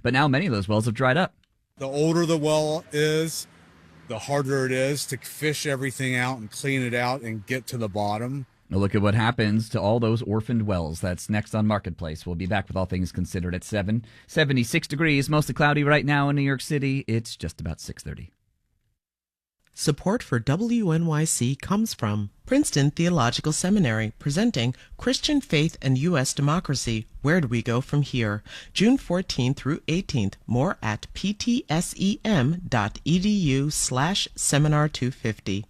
But now many of those wells have dried up. The older the well is, the harder it is to fish everything out and clean it out and get to the bottom. A look at what happens to all those orphaned wells. That's next on Marketplace. We'll be back with All Things Considered at 7. 76 degrees, mostly cloudy right now in New York City. It's just about 6:30. Support for WNYC comes from Princeton Theological Seminary, presenting Christian Faith and U.S. Democracy. Where do we go from here? June 14th through 18th. More at ptsem.edu/seminar250.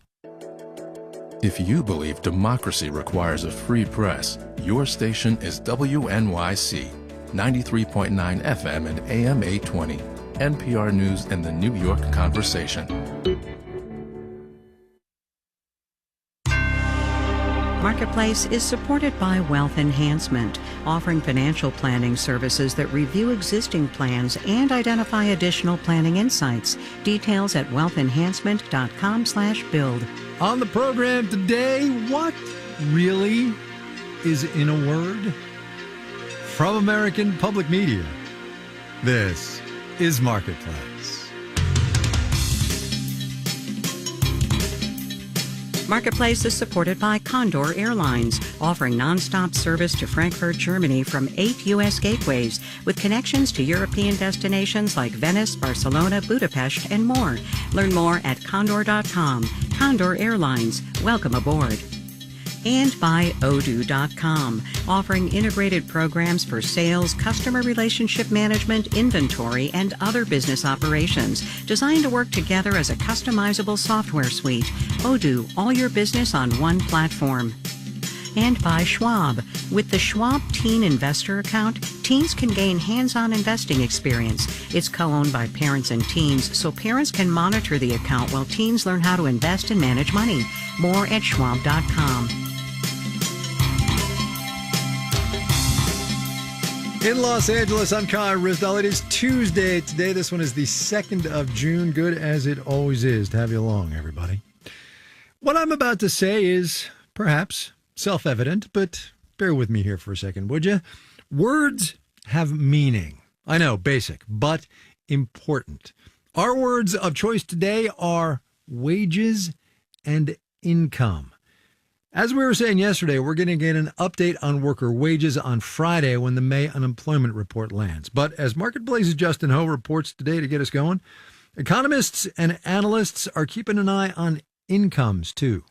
If you believe democracy requires a free press, your station is WNYC, 93.9 FM and AM 820, NPR News and the New York Conversation. Marketplace is supported by Wealth Enhancement, offering financial planning services that review existing plans and identify additional planning insights. Details at wealthenhancement.com/build. On the program today, what really is in a word? From American Public Media, this is Marketplace. Marketplace is supported by Condor Airlines, offering nonstop service to Frankfurt, Germany from 8 U.S. gateways, with connections to European destinations like Venice, Barcelona, Budapest, and more. Learn more at condor.com. Condor Airlines, welcome aboard. And by Odoo.com, offering integrated programs for sales, customer relationship management, inventory, and other business operations, designed to work together as a customizable software suite. Odoo, all your business on one platform. And by Schwab. With the Schwab Teen Investor Account, teens can gain hands-on investing experience. It's co-owned by parents and teens, so parents can monitor the account while teens learn how to invest and manage money. More at Schwab.com. In Los Angeles, I'm Kai Rizdal. It is Tuesday today. This one is the 2nd of June. Good as it always is to have you along, everybody. What I'm about to say is perhaps self-evident, but bear with me here for a second, would you? Words have meaning. I know, basic, but important. Our words of choice today are wages and income. As we were saying yesterday, we're going to get an update on worker wages on Friday when the May unemployment report lands. But as Marketplace's Justin Ho reports today to get us going, economists and analysts are keeping an eye on incomes, too.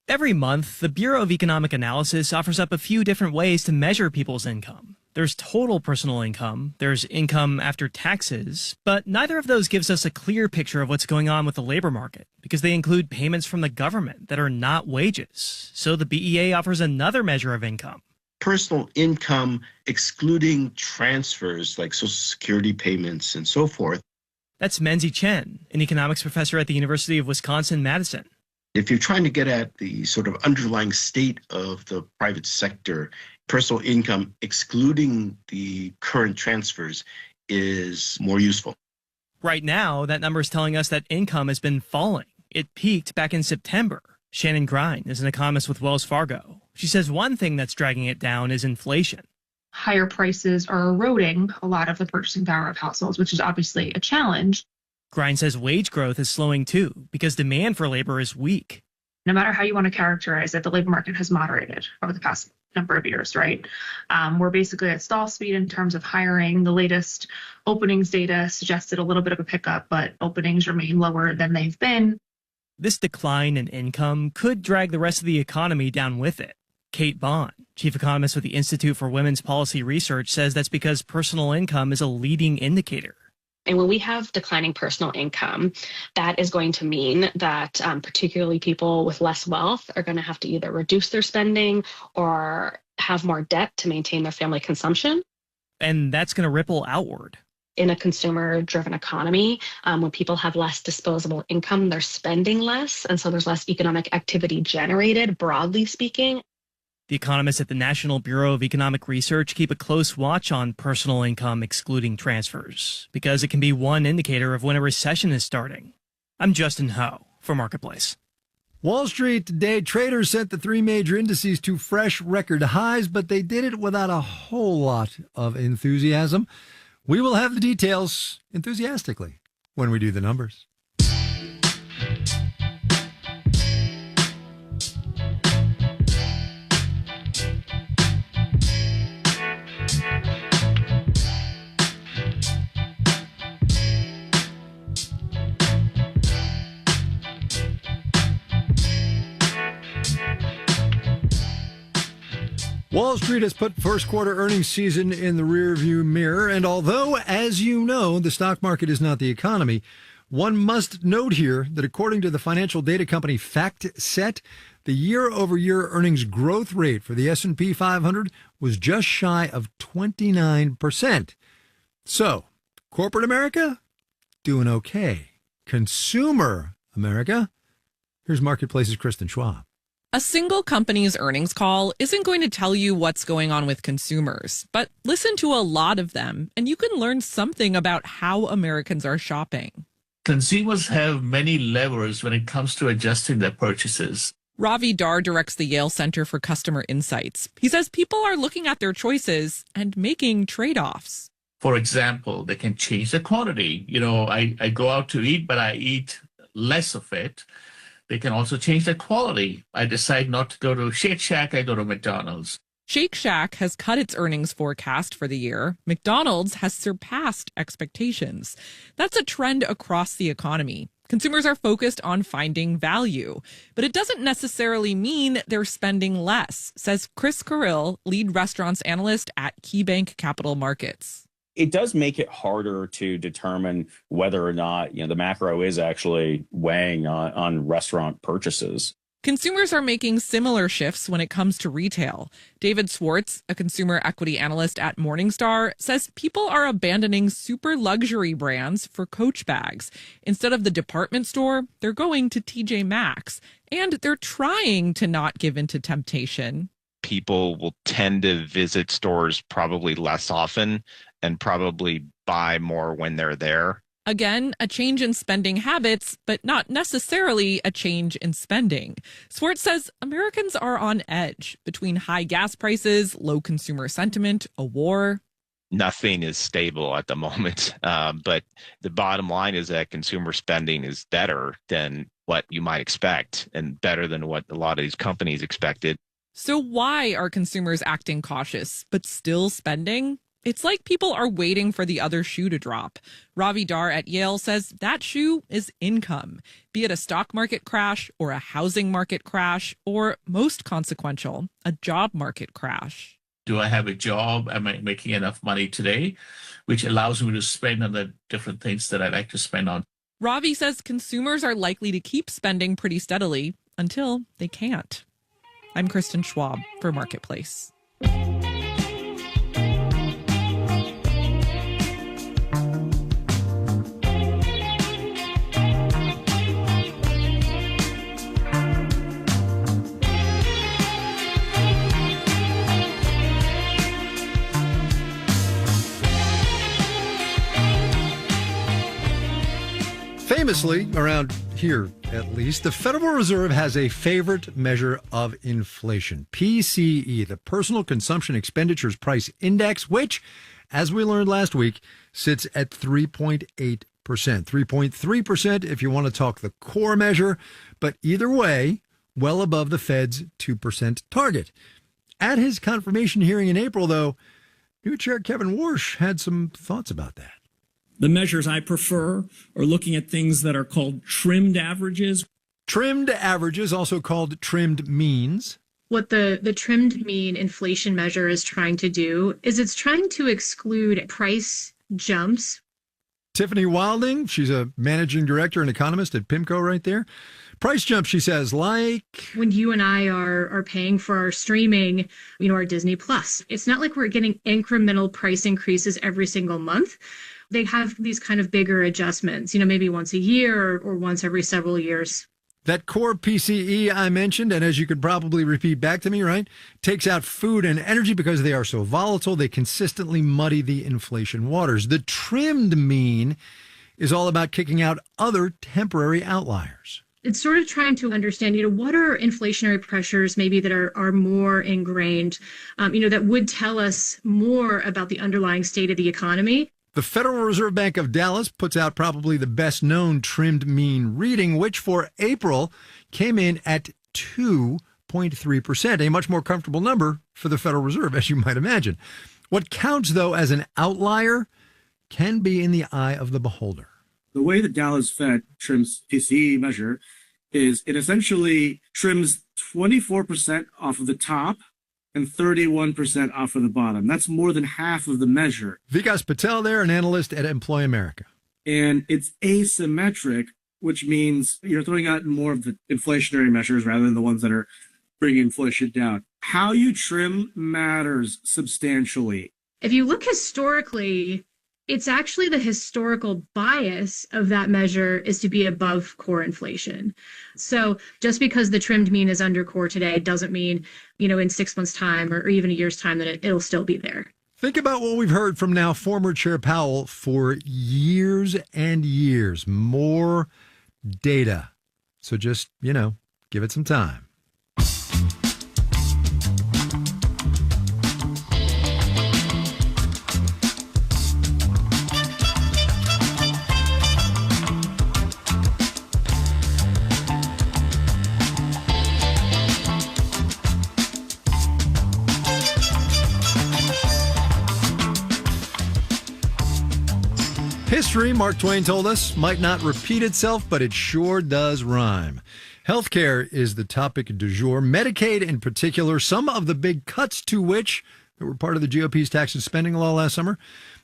Every month, the Bureau of Economic Analysis offers up a few different ways to measure people's income. There's total personal income, there's income after taxes, but neither of those gives us a clear picture of what's going on with the labor market because they include payments from the government that are not wages. So the BEA offers another measure of income. Personal income excluding transfers like Social Security payments and so forth. That's Menzi Chen, an economics professor at the University of Wisconsin-Madison. If you're trying to get at the sort of underlying state of the private sector, personal income, excluding the current transfers, is more useful. Right now, that number is telling us that income has been falling. It peaked back in September. Shannon Grein is an economist with Wells Fargo. She says one thing that's dragging it down is inflation. Higher prices are eroding a lot of the purchasing power of households, which is obviously a challenge. Grein says wage growth is slowing too because demand for labor is weak. No matter how you want to characterize it, the labor market has moderated over the past number of years, right? We're basically at stall speed in terms of hiring. The latest openings data suggested a little bit of a pickup, but openings remain lower than they've been. This decline in income could drag the rest of the economy down with it. Kate Bond, chief economist with the Institute for Women's Policy Research, says that's because personal income is a leading indicator. And when we have declining personal income, that is going to mean that particularly people with less wealth are going to have to either reduce their spending or have more debt to maintain their family consumption. And that's going to ripple outward. In a consumer-driven economy, when people have less disposable income, they're spending less. And so there's less economic activity generated, broadly speaking. The economists at the National Bureau of Economic Research keep a close watch on personal income excluding transfers because it can be one indicator of when a recession is starting. I'm Justin Ho for Marketplace. Wall Street today, traders sent the three major indices to fresh record highs, but they did it without a whole lot of enthusiasm. We will have the details enthusiastically when we do the numbers. Wall Street has put first quarter earnings season in the rearview mirror, and although, as you know, the stock market is not the economy, one must note here that according to the financial data company FactSet, the year-over-year earnings growth rate for the S&P 500 was just shy of 29%. So, corporate America, doing okay. Consumer America, here's Marketplace's Kristen Schwab. A single company's earnings call isn't going to tell you what's going on with consumers, but listen to a lot of them, and you can learn something about how Americans are shopping. Consumers have many levers when it comes to adjusting their purchases. Ravi Dar directs the Yale Center for Customer Insights. He says people are looking at their choices and making trade-offs. For example, they can change the quantity. I go out to eat, but I eat less of it. They can also change the quality. I decide not to go to Shake Shack, I go to McDonald's. Shake Shack has cut its earnings forecast for the year. McDonald's has surpassed expectations. That's a trend across the economy. Consumers are focused on finding value, but it doesn't necessarily mean they're spending less, says Chris Carrill, lead restaurants analyst at KeyBank Capital Markets. It does make it harder to determine whether or not, the macro is actually weighing on restaurant purchases. Consumers are making similar shifts when it comes to retail. David Swartz, a consumer equity analyst at Morningstar, says people are abandoning super luxury brands for Coach bags. Instead of the department store, they're going to TJ Maxx, and they're trying to not give in to temptation. People will tend to visit stores probably less often and probably buy more when they're there. Again, a change in spending habits, but not necessarily a change in spending. Swartz says Americans are on edge between high gas prices, low consumer sentiment, a war. Nothing is stable at the moment, but the bottom line is that consumer spending is better than what you might expect and better than what a lot of these companies expected. So why are consumers acting cautious, but still spending? It's like people are waiting for the other shoe to drop. Ravi Dar at Yale says that shoe is income, be it a stock market crash or a housing market crash, or most consequential, a job market crash. Do I have a job? Am I making enough money today? Which allows me to spend on the different things that I like to spend on. Ravi says consumers are likely to keep spending pretty steadily until they can't. I'm Kristen Schwab for Marketplace. Famously, around here at least, the Federal Reserve has a favorite measure of inflation, PCE, the Personal Consumption Expenditures Price Index, which, as we learned last week, sits at 3.8%. 3.3% if you want to talk the core measure, but either way, well above the Fed's 2% target. At his confirmation hearing in April, though, new Chair Kevin Warsh had some thoughts about that. The measures I prefer are looking at things that are called trimmed averages. Trimmed averages, also called trimmed means. What the trimmed mean inflation measure is trying to do is it's trying to exclude price jumps. Tiffany Wilding, she's a managing director and economist at PIMCO right there. Price jumps, she says, like when you and I are paying for our streaming, our Disney Plus. It's not like we're getting incremental price increases every single month. They have these kind of bigger adjustments, maybe once a year or once every several years. That core PCE I mentioned, and as you could probably repeat back to me, right, takes out food and energy because they are so volatile. They consistently muddy the inflation waters. The trimmed mean is all about kicking out other temporary outliers. It's sort of trying to understand, what are inflationary pressures maybe that are more ingrained, that would tell us more about the underlying state of the economy. The Federal Reserve Bank of Dallas puts out probably the best known trimmed mean reading, which for April came in at 2.3%, a much more comfortable number for the Federal Reserve, as you might imagine. What counts, though, as an outlier can be in the eye of the beholder. The way the Dallas Fed trims PCE measure is it essentially trims 24% off of the top and 31% off of the bottom. That's more than half of the measure. Vikas Patel there, an analyst at Employ America. And it's asymmetric, which means you're throwing out more of the inflationary measures rather than the ones that are bringing inflation down. How you trim matters substantially. If you look historically, it's actually the historical bias of that measure is to be above core inflation. So just because the trimmed mean is under core today doesn't mean, in 6 months' time or even a year's time that it'll still be there. Think about what we've heard from now former Chair Powell for years and years. More data. So just, give it some time. History, Mark Twain told us, might not repeat itself, but it sure does rhyme. Healthcare is the topic du jour. Medicaid in particular, some of the big cuts to which that were part of the GOP's tax and spending law last summer,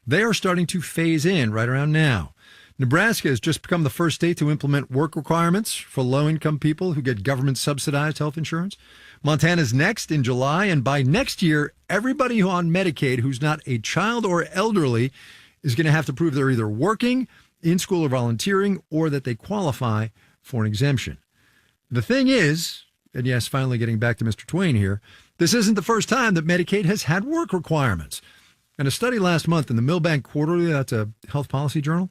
they are starting to phase in right around now. Nebraska has just become the first state to implement work requirements for low-income people who get government-subsidized health insurance. Montana's next in July, and by next year, everybody who on Medicaid who's not a child or elderly is going to have to prove they're either working, in school or volunteering, or that they qualify for an exemption. The thing is, and yes, finally getting back to Mr. Twain here, this isn't the first time that Medicaid has had work requirements. And a study last month in the Milbank Quarterly, that's a health policy journal,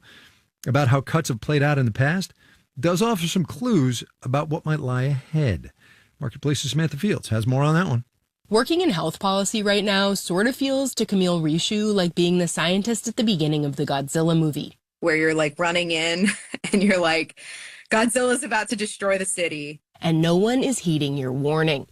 about how cuts have played out in the past, does offer some clues about what might lie ahead. Marketplace's Samantha Fields has more on that one. Working in health policy right now sort of feels to Camille Rishu like being the scientist at the beginning of the Godzilla movie. Where you're like running in and you're like, Godzilla's about to destroy the city. And no one is heeding your warning.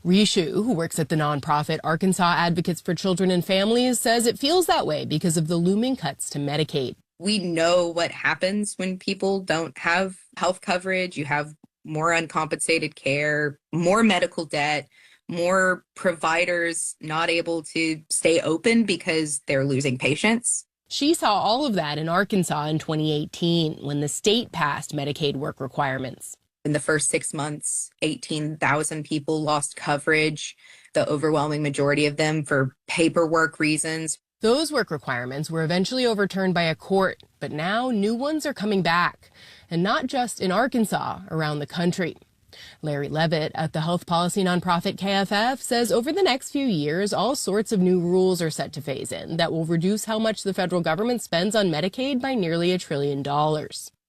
Rishu, who works at the nonprofit Arkansas Advocates for Children and Families, says it feels that way because of the looming cuts to Medicaid. We know what happens when people don't have health coverage. You have more uncompensated care, more medical debt, more providers not able to stay open because they're losing patients. She saw all of that in Arkansas in 2018 when the state passed Medicaid work requirements. In the first 6 months, 18,000 people lost coverage, the overwhelming majority of them for paperwork reasons. Those work requirements were eventually overturned by a court, but now new ones are coming back, and not just in Arkansas, around the country. Larry Levitt at the health policy nonprofit KFF says over the next few years, all sorts of new rules are set to phase in that will reduce how much the federal government spends on Medicaid by nearly $1 trillion.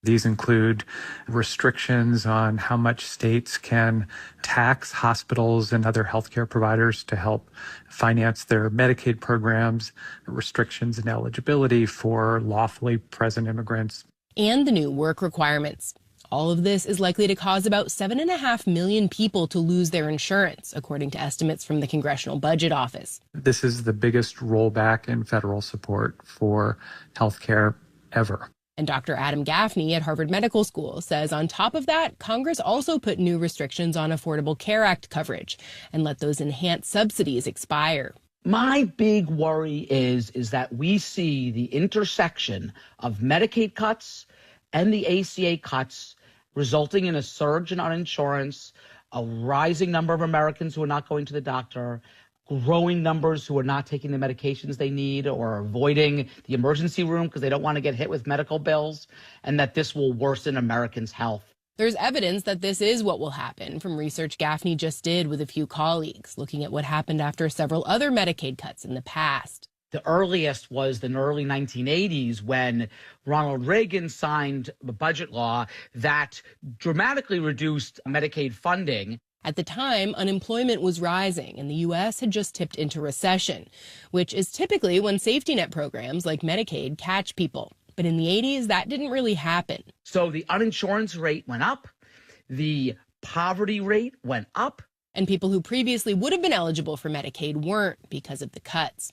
These include restrictions on how much states can tax hospitals and other healthcare providers to help finance their Medicaid programs, restrictions in eligibility for lawfully present immigrants, and the new work requirements. All of this is likely to cause about 7.5 million people to lose their insurance, according to estimates from the Congressional Budget Office. This is the biggest rollback in federal support for healthcare ever. And Dr. Adam Gaffney at Harvard Medical School says on top of that, Congress also put new restrictions on Affordable Care Act coverage and let those enhanced subsidies expire. My big worry is that we see the intersection of Medicaid cuts and the ACA cuts resulting in a surge in uninsurance, a rising number of Americans who are not going to the doctor, growing numbers who are not taking the medications they need or avoiding the emergency room because they don't want to get hit with medical bills, and that this will worsen Americans' health. There's evidence that this is what will happen from research Gaffney just did with a few colleagues, looking at what happened after several other Medicaid cuts in the past. The earliest was the early 1980s when Ronald Reagan signed a budget law that dramatically reduced Medicaid funding. At the time, unemployment was rising and the U.S. had just tipped into recession, which is typically when safety net programs like Medicaid catch people. But in the 80s, that didn't really happen. So the uninsurance rate went up, the poverty rate went up. And people who previously would have been eligible for Medicaid weren't because of the cuts.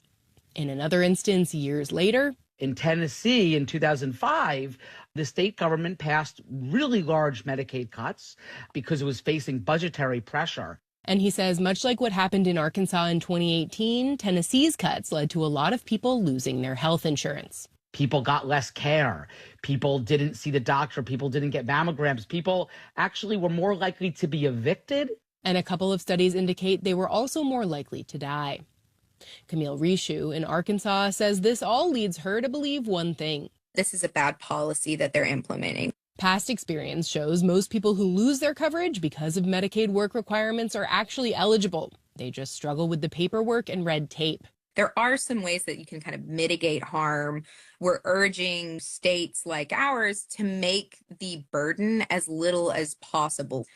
In another instance, years later, in Tennessee in 2005, the state government passed really large Medicaid cuts because it was facing budgetary pressure. And he says, much like what happened in Arkansas in 2018, Tennessee's cuts led to a lot of people losing their health insurance. People got less care. People didn't see the doctor. People didn't get mammograms. People actually were more likely to be evicted. And a couple of studies indicate they were also more likely to die. Camille Rishu in Arkansas says this all leads her to believe one thing. This is a bad policy that they're implementing. Past experience shows most people who lose their coverage because of Medicaid work requirements are actually eligible. They just struggle with the paperwork and red tape. There are some ways that you can kind of mitigate harm. We're urging states like ours to make the burden as little as possible.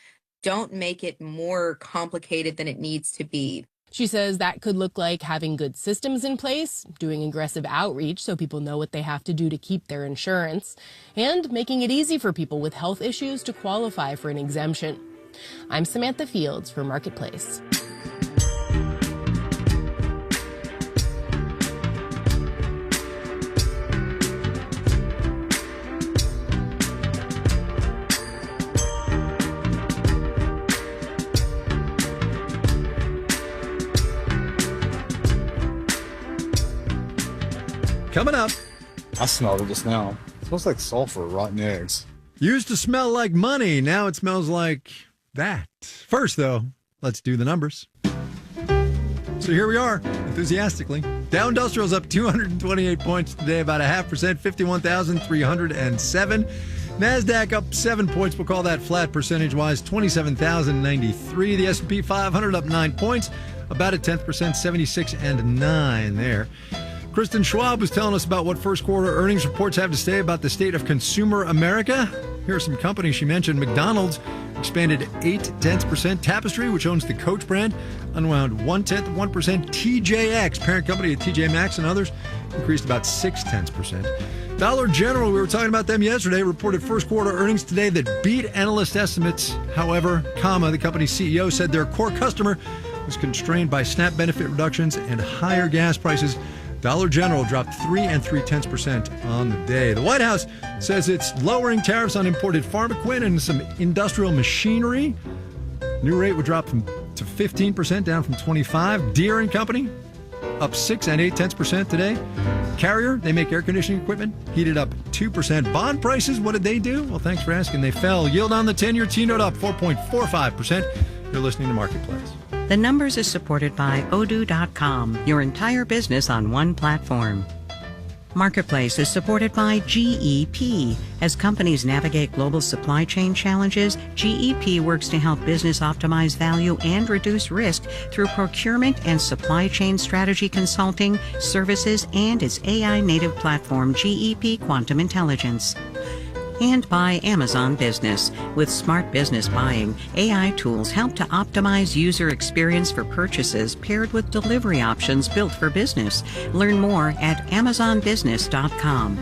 Don't make it more complicated than it needs to be. She says that could look like having good systems in place, doing aggressive outreach so people know what they have to do to keep their insurance, and making it easy for people with health issues to qualify for an exemption. I'm Samantha Fields for Marketplace. Coming up. I smelled it just now. It smells like sulfur, rotten eggs. Used to smell like money. Now it smells like that. First, though, let's do the numbers. So here we are, enthusiastically. Dow Industrial's up 228 points today, about 0.5%, 51,307. NASDAQ up 7 points. We'll call that flat percentage-wise, 27,093. The S&P 500 up 9 points, about 0.1%, 76.9 there. Kristen Schwab was telling us about what first quarter earnings reports have to say about the state of consumer America. Here are some companies she mentioned. McDonald's expanded 0.8%. Tapestry, which owns the Coach brand, unwound 0.1%. TJX, parent company of TJ Maxx and others, increased about 0.6%. Dollar General, we were talking about them yesterday, reported first quarter earnings today that beat analyst estimates. However, the company's CEO said their core customer was constrained by SNAP benefit reductions and higher gas prices. Dollar General dropped 3.3% on the day. The White House says it's lowering tariffs on imported farm equipment and some industrial machinery. New rate would drop to 15%, down from 25%. Deere & Company up 6.8% today. Carrier, they make air conditioning equipment, heated up 2%. Bond prices, what did they do? Well, thanks for asking. They fell. Yield on the 10-year T-note up 4.45%. You're listening to Marketplace. The Numbers is supported by Odoo.com, your entire business on one platform. Marketplace is supported by GEP. As companies navigate global supply chain challenges, GEP works to help business optimize value and reduce risk through procurement and supply chain strategy consulting, services, and its AI-native platform, GEP Quantum Intelligence. And by Amazon Business. With smart business buying, AI tools help to optimize user experience for purchases paired with delivery options built for business. Learn more at amazonbusiness.com.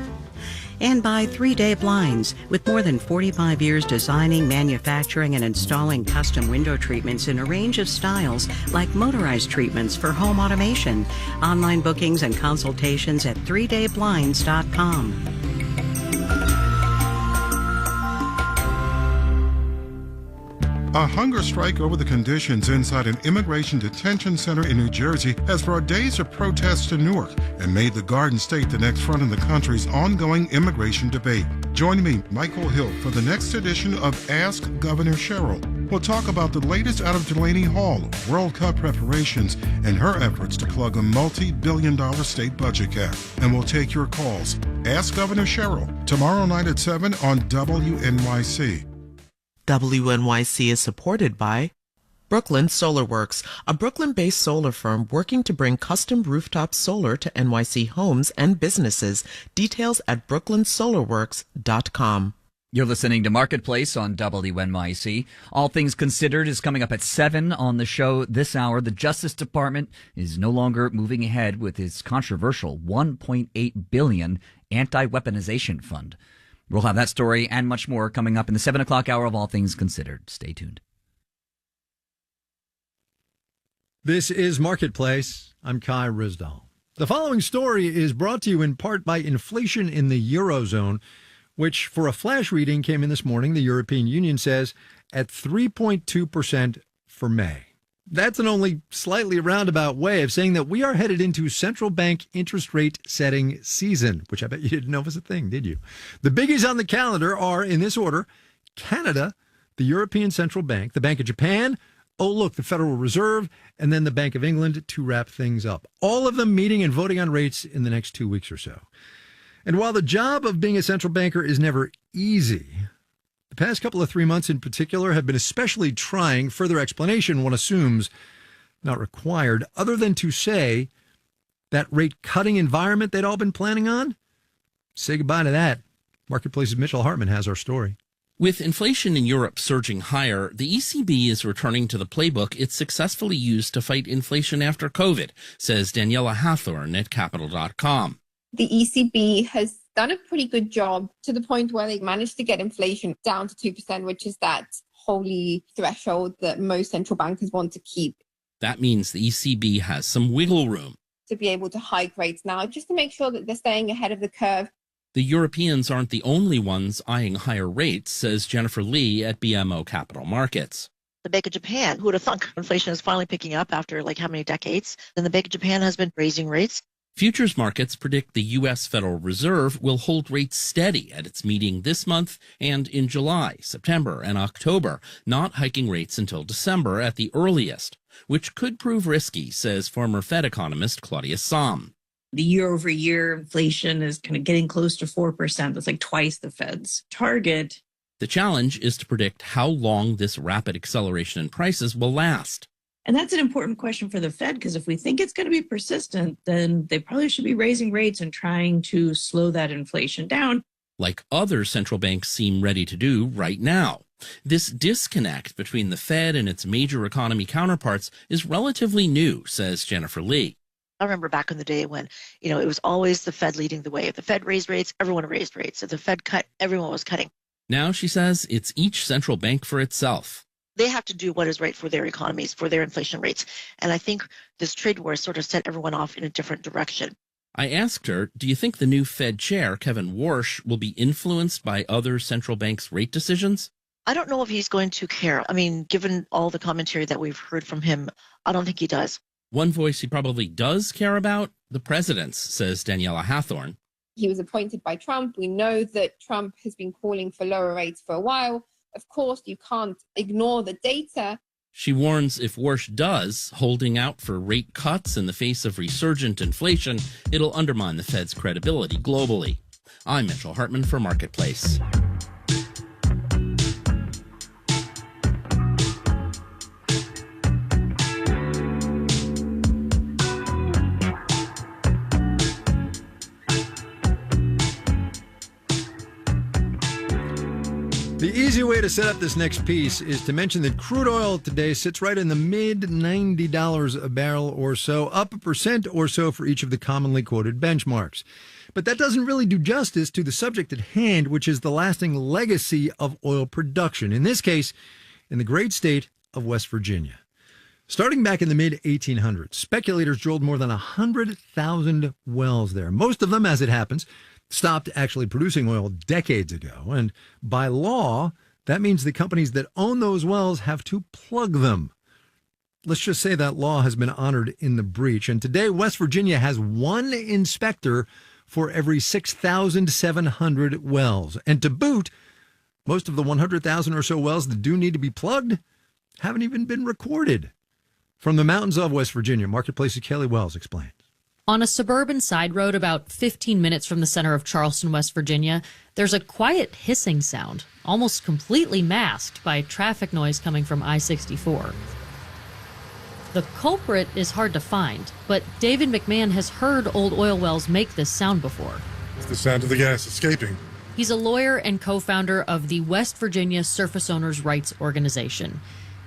And by 3-Day Blinds. With more than 45 years designing, manufacturing, and installing custom window treatments in a range of styles, like motorized treatments for home automation. Online bookings and consultations at 3dayblinds.com. A hunger strike over the conditions inside an immigration detention center in New Jersey has brought days of protests to Newark and made the Garden State the next front in the country's ongoing immigration debate. Join me, Michael Hill, for the next edition of Ask Governor Cheryl. We'll talk about the latest out of Delaney Hall, World Cup preparations, and her efforts to plug a multi-billion-dollar state budget gap. And we'll take your calls. Ask Governor Cheryl, tomorrow night at 7 on WNYC. WNYC is supported by Brooklyn Solar Works, a Brooklyn-based solar firm working to bring custom rooftop solar to NYC homes and businesses. Details at brooklynsolarworks.com. You're listening to Marketplace on WNYC. All Things Considered is coming up at 7 on the show this hour. The Justice Department is no longer moving ahead with its controversial $1.8 billion anti-weaponization fund. We'll have that story and much more coming up in the 7 o'clock hour of All Things Considered. Stay tuned. This is Marketplace. I'm Kai Ryssdal. The following story is brought to you in part by inflation in the Eurozone, which for a flash reading came in this morning, the European Union says, at 3.2% for May. That's an only slightly roundabout way of saying that we are headed into central bank interest rate setting season, which I bet you didn't know was a thing, did you? The biggies on the calendar are, in this order, Canada, the European Central Bank, the Bank of Japan, the Federal Reserve, and then the Bank of England to wrap things up. All of them meeting and voting on rates in the next 2 weeks or so. And while the job of being a central banker is never easy, the past couple of 3 months in particular have been especially trying. Further explanation, one assumes, not required, other than to say that rate-cutting environment they'd all been planning on? Say goodbye to that. Marketplace's Mitchell Hartman has our story. With inflation in Europe surging higher, the ECB is returning to the playbook it successfully used to fight inflation after COVID, says Daniela Hathorn at Capital.com. The ECB has done a pretty good job to the point where they managed to get inflation down to 2%, which is that holy threshold that most central bankers want to keep. That means the ECB has some wiggle room to be able to hike rates now, just to make sure that they're staying ahead of the curve. The Europeans aren't the only ones eyeing higher rates, says Jennifer Lee at BMO Capital Markets. The Bank of Japan, who would have thought inflation is finally picking up after how many decades? Then the Bank of Japan has been raising rates. Futures markets predict the U.S. Federal Reserve will hold rates steady at its meeting this month and in July, September, and October, not hiking rates until December at the earliest, which could prove risky, says former Fed economist Claudia Sahm. The year-over-year inflation is kind of getting close to 4%. That's like twice the Fed's target. The challenge is to predict how long this rapid acceleration in prices will last. And that's an important question for the Fed, because if we think it's going to be persistent, then they probably should be raising rates and trying to slow that inflation down. Like other central banks seem ready to do right now. This disconnect between the Fed and its major economy counterparts is relatively new, says Jennifer Lee. I remember back in the day when, it was always the Fed leading the way. If the Fed raised rates, everyone raised rates. If the Fed cut, everyone was cutting. Now, she says, it's each central bank for itself. They have to do what is right for their economies, for their inflation rates. And I think this trade war sort of set everyone off in a different direction. I asked her, do you think the new Fed chair, Kevin Warsh, will be influenced by other central banks' rate decisions? I don't know if he's going to care. I mean, given all the commentary that we've heard from him, I don't think he does. One voice he probably does care about, the president's, says Daniela Hathorn. He was appointed by Trump. We know that Trump has been calling for lower rates for a while. Of course, you can't ignore the data. She warns if Warsh does, holding out for rate cuts in the face of resurgent inflation, it'll undermine the Fed's credibility globally. I'm Mitchell Hartman for Marketplace. The easy way to set up this next piece is to mention that crude oil today sits right in the mid $90 a barrel or so, up 1% or so for each of the commonly quoted benchmarks. But that doesn't really do justice to the subject at hand, which is the lasting legacy of oil production, in this case, in the great state of West Virginia. Starting back in the mid-1800s, speculators drilled more than 100,000 wells there. Most of them, as it happens, stopped actually producing oil decades ago. And by law, that means the companies that own those wells have to plug them. Let's just say that law has been honored in the breach. And today, West Virginia has one inspector for every 6,700 wells. And to boot, most of the 100,000 or so wells that do need to be plugged haven't even been recorded. From the mountains of West Virginia, Marketplace's Kelly Wells explains. On a suburban side road about 15 minutes from the center of Charleston, West Virginia, there's a quiet hissing sound, almost completely masked by traffic noise coming from I-64. The culprit is hard to find, but David McMahon has heard old oil wells make this sound before. It's the sound of the gas escaping. He's a lawyer and co-founder of the West Virginia Surface Owners' Rights Organization.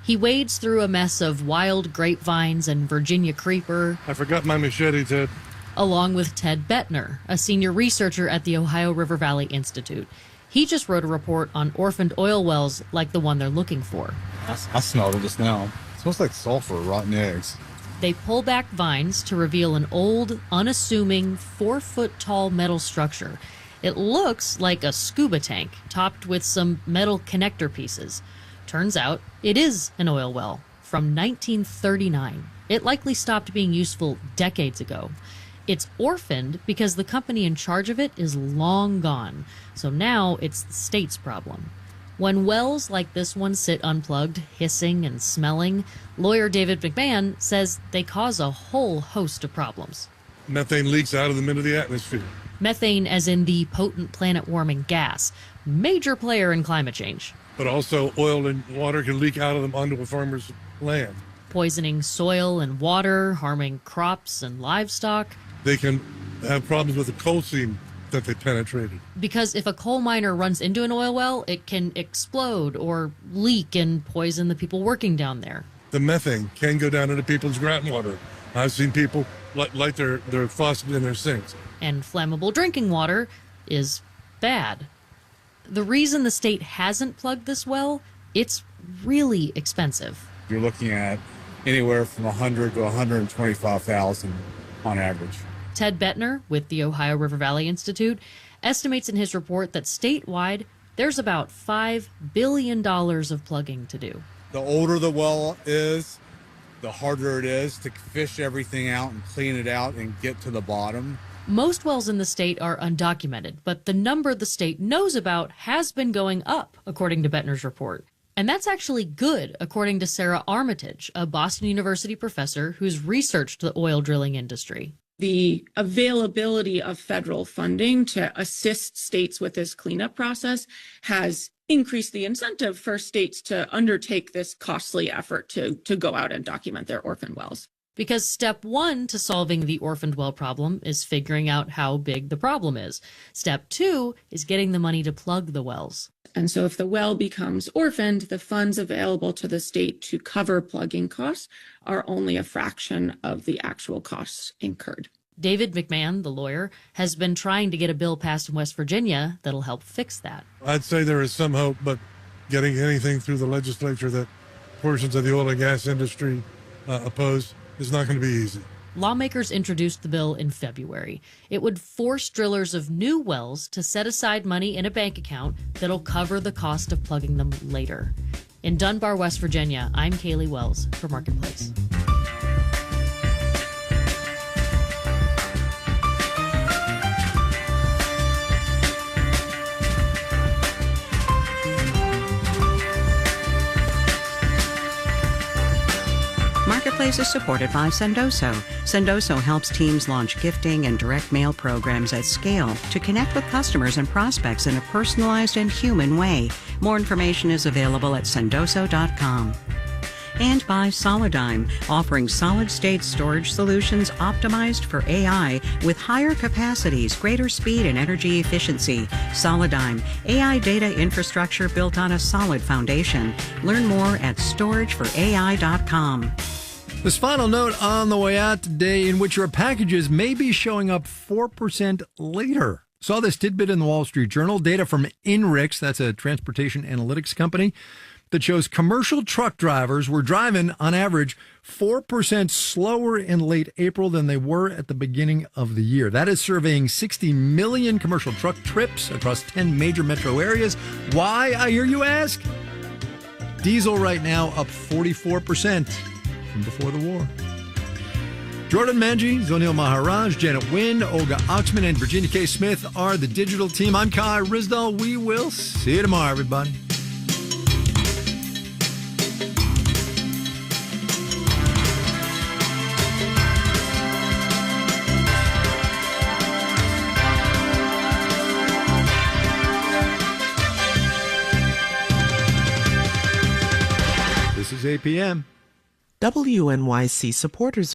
He wades through a mess of wild grapevines and Virginia creeper. I forgot my machete, Ted. Along with Ted Bettner, a senior researcher at the Ohio River Valley Institute. He just wrote a report on orphaned oil wells like the one they're looking for. I smelled it just now. It smells like sulfur, rotten eggs. They pull back vines to reveal an old, unassuming, 4-foot-tall metal structure. It looks like a scuba tank topped with some metal connector pieces. Turns out it is an oil well from 1939. It likely stopped being useful decades ago. It's orphaned because the company in charge of it is long gone, so now it's the state's problem. When wells like this one sit unplugged, hissing and smelling, lawyer David McMahon says they cause a whole host of problems. Methane leaks out of them into the atmosphere. Methane as in the potent planet-warming gas, major player in climate change. But also oil and water can leak out of them onto a farmer's land. Poisoning soil and water, harming crops and livestock. They can have problems with the coal seam that they penetrated. Because if a coal miner runs into an oil well, it can explode or leak and poison the people working down there. The methane can go down into people's groundwater. I've seen people light their faucet in their sinks. And flammable drinking water is bad. The reason the state hasn't plugged this well, it's really expensive. You're looking at anywhere from $100,000 to $125,000 on average. Ted Bettner with the Ohio River Valley Institute estimates in his report that statewide there's about $5 billion of plugging to do. The older the well is, the harder it is to fish everything out and clean it out and get to the bottom. Most wells in the state are undocumented, but the number the state knows about has been going up, according to Bettner's report. And that's actually good, according to Sarah Armitage, a Boston University professor who's researched the oil drilling industry. The availability of federal funding to assist states with this cleanup process has increased the incentive for states to undertake this costly effort to go out and document their orphan wells. Because step one to solving the orphaned well problem is figuring out how big the problem is. Step two is getting the money to plug the wells. And so if the well becomes orphaned, the funds available to the state to cover plugging costs are only a fraction of the actual costs incurred. David McMahon, the lawyer, has been trying to get a bill passed in West Virginia that'll help fix that. I'd say there is some hope, but getting anything through the legislature that portions of the oil and gas industry oppose is not going to be easy. Lawmakers introduced the bill in February. It would force drillers of new wells to set aside money in a bank account that'll cover the cost of plugging them later. In Dunbar, West Virginia, I'm Kaylee Wells for Marketplace. Marketplace is supported by Sendoso. Sendoso helps teams launch gifting and direct mail programs at scale to connect with customers and prospects in a personalized and human way. More information is available at sendoso.com. And by Solidigm, offering solid-state storage solutions optimized for AI with higher capacities, greater speed, and energy efficiency. Solidigm, AI data infrastructure built on a solid foundation. Learn more at storageforai.com. This final note on the way out today, in which your packages may be showing up 4% later. Saw this tidbit in the Wall Street Journal. Data from INRIX, that's a transportation analytics company, that shows commercial truck drivers were driving on average 4% slower in late April than they were at the beginning of the year. That is surveying 60 million commercial truck trips across 10 major metro areas. Why, I hear you ask? Diesel right now up 44% from before the war. Jordan Manji, Zonil Maharaj, Janet Wynn, Olga Oxman, and Virginia K. Smith are the digital team. I'm Kai Rizdal. We will see you tomorrow, everybody. This is APM. WNYC supporters